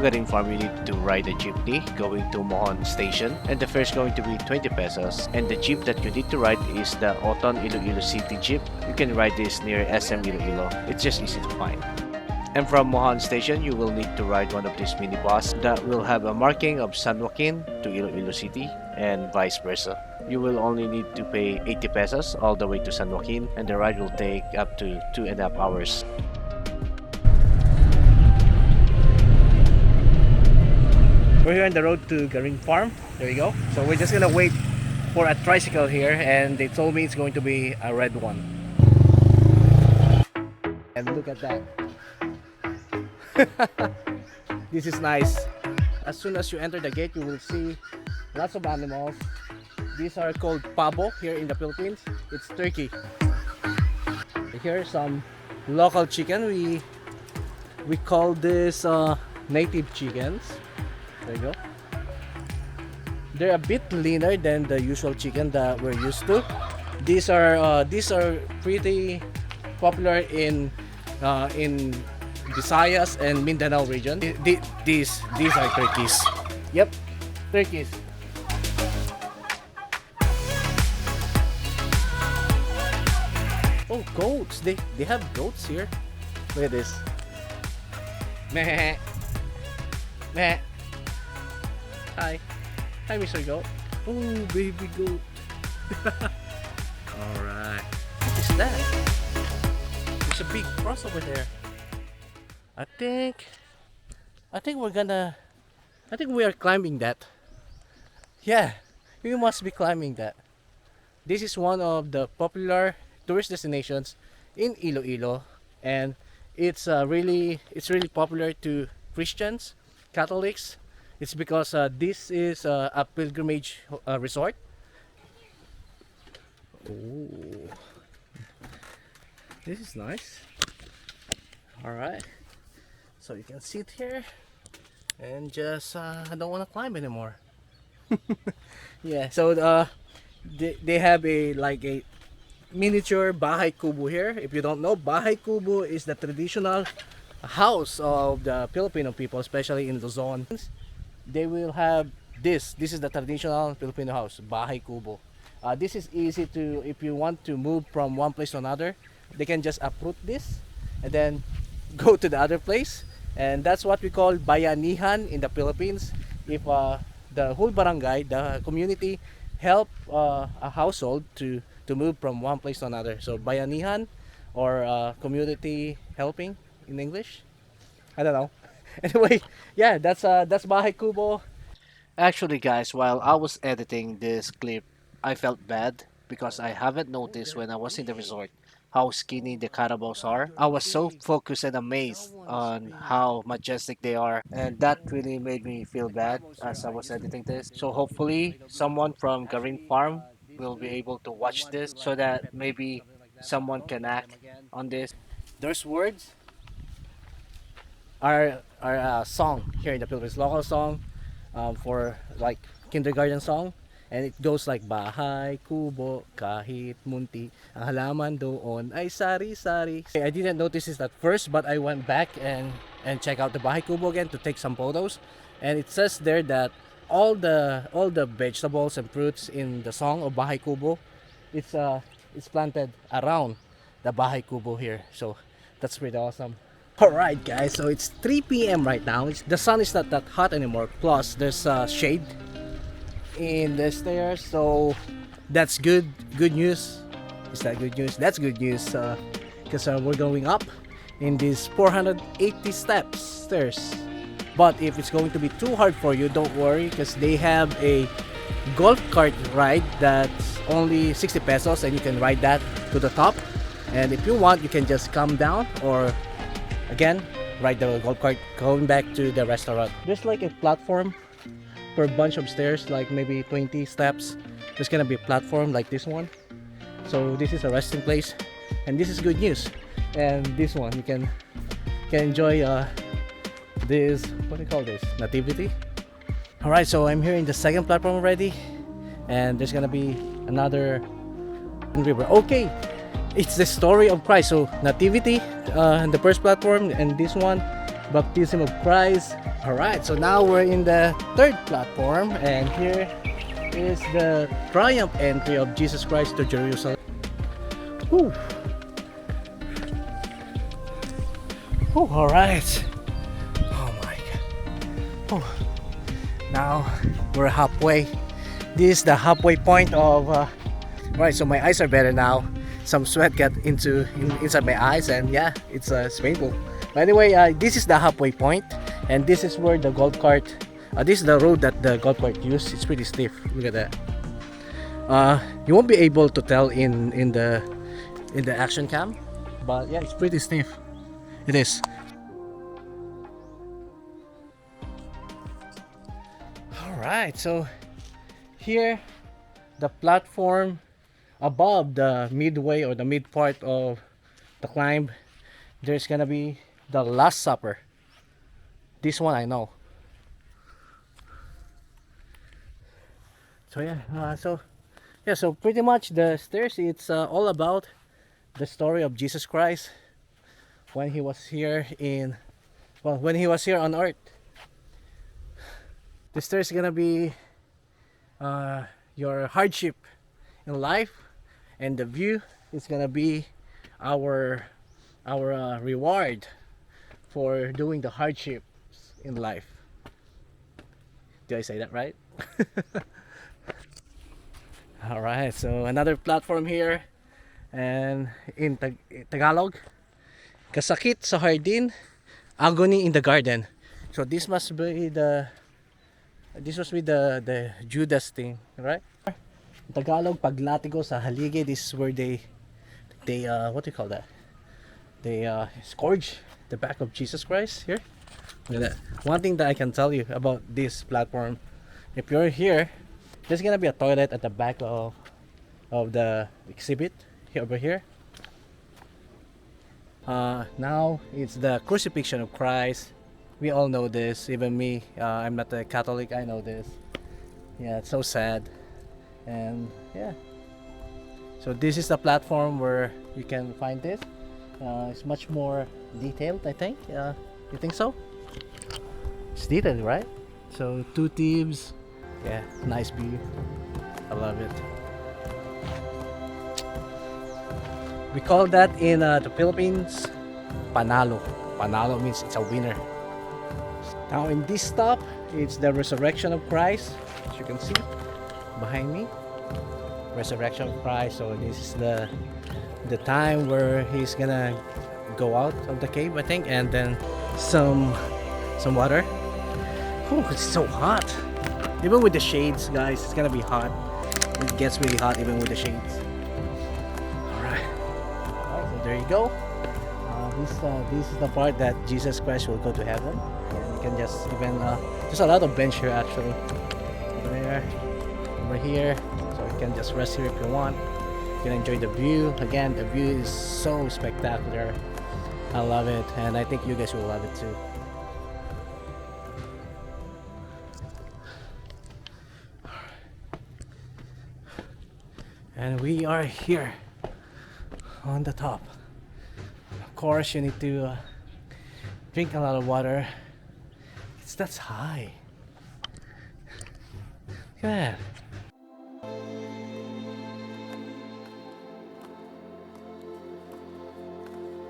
Garin Farm, you need to ride a jeepney going to Mohon Station, and the fare is going to be 20 pesos. And the jeep that you need to ride is the Auton Iloilo City jeep. You can ride this near SM Iloilo. It's just easy to find. And from Mohon Station, you will need to ride one of these minibus that will have a marking of San Joaquin to Iloilo City and vice versa. You will only need to pay 80 pesos all the way to San Joaquin, and the ride will take up to 2.5 hours. We're here on the road to Garin Farm. There we go. So we're just gonna wait for a tricycle here, and they told me it's going to be a red one. And look at that. This is nice. As soon as you enter the gate, you will see lots of animals. These are called pabo here in the Philippines. It's turkey. Here some local chicken. We call this native chickens. There you go. They're a bit leaner than the usual chicken that we're used to. These are pretty popular in Visayas and Mindanao region. These are turkeys. Yep, turkeys. Oh, goats. They have goats here. Look at this. Meh. Meh. Hi. Hi, Mr. Goat. Oh, baby goat. Alright. What is that? There's a big cross over there. I think we are climbing that. Yeah, we must be climbing that. This is one of the popular tourist destinations in Iloilo, and it's really popular to Christians, Catholics. It's because this is a pilgrimage resort. Oh, this is nice. All right, so you can sit here and just I don't want to climb anymore. Yeah, so they have a miniature Bahay kubo here. If you don't know, Bahay kubo is the traditional house of the Filipino people, especially in Luzon. They will have this is the traditional Filipino house, Bahay kubo. This is easy to, if you want to move from one place to another, they can just uproot this and then go to the other place, and that's what we call bayanihan in the Philippines. If the whole barangay, the community help a household to move from one place to another, so bayanihan or community helping in English, I don't know. Anyway, yeah, that's Bahay kubo. Actually, guys, while I was editing this clip, I felt bad because I haven't noticed when I was in the resort how skinny the carabaos are. I was so focused and amazed on how majestic they are, and that really made me feel bad as I was editing this. So hopefully someone from Garin Farm will be able to watch this so that maybe someone can act on this. There's words. Our song here in the Philippines, local song for like kindergarten song, and it goes like Bahay kubo kahit munti ang halaman doon ay sari-sari. I didn't notice this at first, but I went back and check out the Bahay kubo again to take some photos, and it says there that all the vegetables and fruits in the song of Bahay kubo, it's planted around the Bahay kubo here, so that's pretty awesome. Alright guys, so it's 3 p.m. right now. The sun is not that hot anymore, plus there's shade in the stairs, so that's good news. Is that good news? That's good news, because we're going up in these 480 stairs. But if it's going to be too hard for you, don't worry, because they have a golf cart ride that's only 60 pesos, and you can ride that to the top. And if you want, you can just come down, or again, ride the golf cart going back to the restaurant. There's like a platform for a bunch of stairs, like maybe 20 steps. There's gonna be a platform like this one. So this is a resting place, and this is good news. And this one, you can enjoy this, what do you call this? Nativity. Alright, so I'm here in the second platform already, and there's gonna be another river. Okay, it's the story of Christ. So Nativity, the first platform, and this one Baptism of Christ. Alright, so now we're in the third platform, and here is the triumph entry of Jesus Christ to Jerusalem. Whew. Oh, alright. Oh my god. Oh. Now we're halfway. This is the halfway point of right, so my eyes are better now. Some sweat got inside my eyes, and yeah, it's painful. But anyway, this is the halfway point, and this is where the golf cart. This is the road that the golf cart used. It's pretty stiff. Look at that. You won't be able to tell in the action cam, but yeah, it's pretty stiff. It is. All right, so here, the platform above the midway or the mid part of the climb, there's gonna be the Last Supper. This one I know. So yeah, so pretty much the stairs, it's all about the story of Jesus Christ when he was here when he was here on earth. The stairs is gonna be your hardship in life, and the view is gonna be our reward for doing the hardships in life. Did I say that right? All right, so another platform here, and in Tagalog, kasakit sa hardin, agony in the garden. So this must be the Judas thing, right? Tagalog, paglatigo sa haligi. This is where they what do you call that? They scourge the back of Jesus Christ here. Look at that. One thing that I can tell you about this platform, if you're here, there's gonna be a toilet at the back of the exhibit here, over here. Now it's the crucifixion of Christ. We all know this, even me. I'm not a Catholic, I know this. Yeah, it's so sad. And yeah, so this is the platform where you can find this. It's much more detailed, I think. You think so? It's detailed, right? So 2 thieves. Yeah, nice view. I love it. We call that in the Philippines panalo. Panalo means it's a winner. Now in this stop, it's the resurrection of Christ, as you can see behind me. Resurrection of Christ. So this is the time where he's gonna go out of the cave, I think, and then some water. Oh, it's so hot. Even with the shades, guys, it's gonna be hot. It gets really hot even with the shades. Alright, so there you go. This is the part that Jesus Christ will go to heaven. And you can just even there's a lot of bench here actually. Over there, over here. So you can just rest here if you want. You can enjoy the view. Again, the view is so spectacular. I love it, and I think you guys will love it too. And we are here on the top. Of course, you need to drink a lot of water. That's high. Look at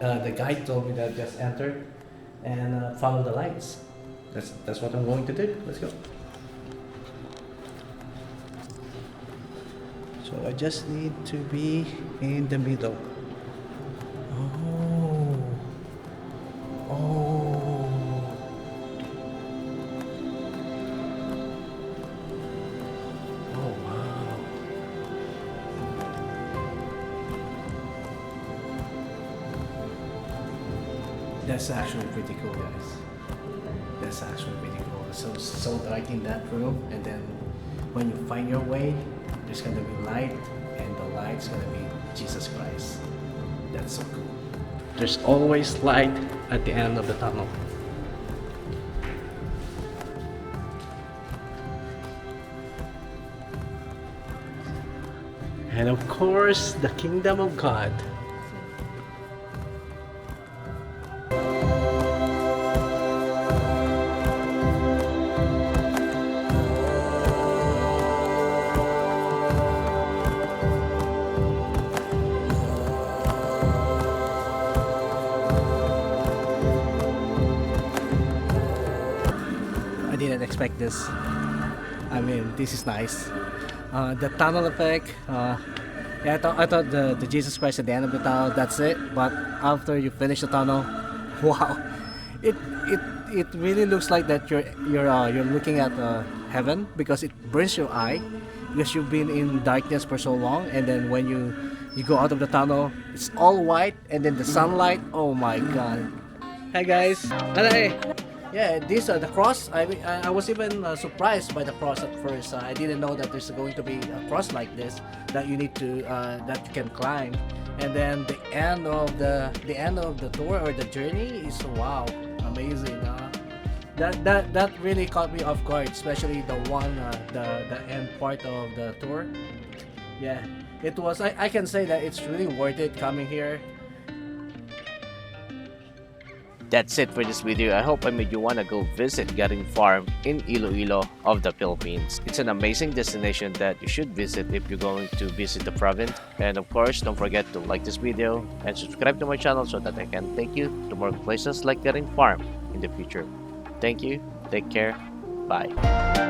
that. The guide told me that just enter and follow the lights. That's what I'm going to do. Let's go. So I just need to be in the middle. Oh. Oh wow. That's actually pretty cool, guys. That's actually pretty cool. So dark in that room, and then when you find your way, there's gonna be light, and the light's gonna be Jesus Christ. That's so cool. There's always light at the end of the tunnel. And of course, the kingdom of God. didn't expect this. I mean, this is nice. The tunnel effect. Yeah, I thought the Jesus Christ at the end of the tunnel. That's it. But after you finish the tunnel, wow, it it it really looks like that you're looking at heaven, because it burns your eye because you've been in darkness for so long, and then when you go out of the tunnel, it's all white, and then the sunlight. Oh my God! Hi guys. Hello. Yeah, this the cross. I was even surprised by the cross at first. I didn't know that there's going to be a cross like this that you need to that you can climb. And then the end of the tour or the journey is, wow, amazing. That really caught me off guard, especially the one the end part of the tour. Yeah, it was. I can say that it's really worth it coming here. That's it for this video. I hope I made you wanna go visit Garin Farm in Iloilo of the Philippines. It's an amazing destination that you should visit if you're going to visit the province. And of course, don't forget to like this video and subscribe to my channel so that I can take you to more places like Garin Farm in the future. Thank you, take care, bye.